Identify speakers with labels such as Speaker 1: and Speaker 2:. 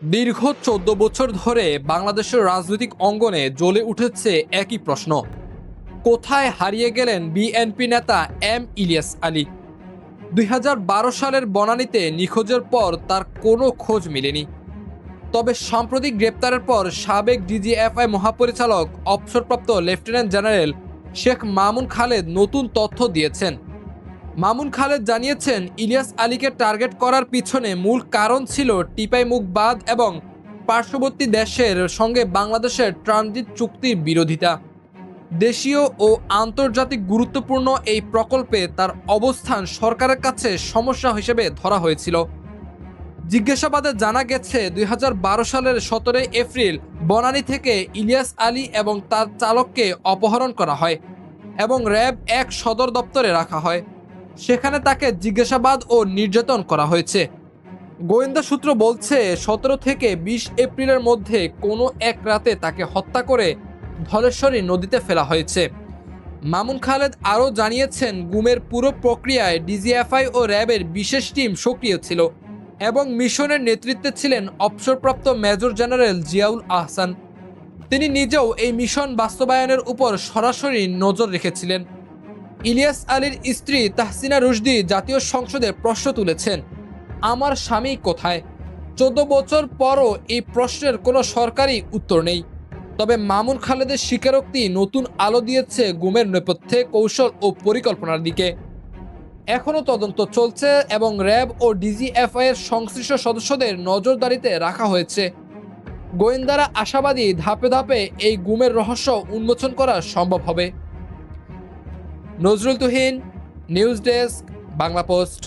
Speaker 1: দীর্ঘ ১৪ বছর ধরে বাংলাদেশের রাজনৈতিক অঙ্গনে জ্বলে উঠেছে একই প্রশ্ন। কোথায় হারিয়ে গেলেন বিএনপি নেতা এম ইলিয়াস আলী? ২০১২ সালের বনানীতে নিখোঁজের পর তার কোনো খোঁজ মেলেনি। তবে সাম্প্রতিক গ্রেপ্তারের পর সাবেক ডিজিএফআই মহাপরিচালক অবসরপ্রাপ্ত লেফটেন্যান্ট জেনারেল শেখ মামুন খালেদ নতুন তথ্য দিয়েছেন। মামুন খালেদ জানিয়েছেন, ইলিয়াস আলীকে টার্গেট করার পিছনে মূল কারণ ছিল টিপাইমুখ বাঁধ এবং পার্শ্ববর্তী দেশের সঙ্গে বাংলাদেশের ট্রানজিট চুক্তির বিরোধিতা। দেশীয় ও আন্তর্জাতিক গুরুত্বপূর্ণ এই প্রকল্পে তার অবস্থান সরকারের কাছে সমস্যা হিসেবে ধরা হয়েছিল। জিজ্ঞাসাবাদে জানা গেছে, ২০১২ সালের ১৭ এপ্রিল বনানী থেকে ইলিয়াস আলী এবং তার চালককে অপহরণ করা হয় এবং র্যাব-১ সদর দপ্তরে রাখা হয়। সেখানে তাকে জিজ্ঞাসাবাদ ও নির্যাতন করা হয়েছে। গোয়েন্দা সূত্র বলছে, ১৭ থেকে ২০ এপ্রিলের মধ্যে কোনো এক রাতে তাকে হত্যা করে ধলেশ্বরী নদীতে ফেলা হয়েছে। মামুন খালেদ আরও জানিয়েছেন, গুমের পুরো প্রক্রিয়ায় ডিজিএফআই ও র্যাবের বিশেষ টিম সক্রিয় ছিল এবং মিশনের নেতৃত্বে ছিলেন অবসরপ্রাপ্ত মেজর জেনারেল জিয়াউল আহসান। তিনি নিজেও এই মিশন বাস্তবায়নের উপর সরাসরি নজর রেখেছিলেন। ইলিয়াস আলীর স্ত্রী তাহসিনা রুশদি জাতীয় সংসদে প্রশ্ন তুলেছেন, আমার স্বামী কোথায়? ১৪ বছর পরও এই প্রশ্নের কোনো সরকারি উত্তর নেই। তবে মামুন খালেদের স্বীকারোক্তি নতুন আলো দিয়েছে গুমের নেপথ্যে কৌশল ও পরিকল্পনার দিকে। এখনও তদন্ত চলছে এবং র্যাব ও ডিজিএফআই এর সংশ্লিষ্ট সদস্যদের নজরদারিতে রাখা হয়েছে। গোয়েন্দারা আশাবাদী, ধাপে ধাপে এই গুমের রহস্য উন্মোচন করা সম্ভব হবে। Nazrul Tuhin, news desk, Bangla post.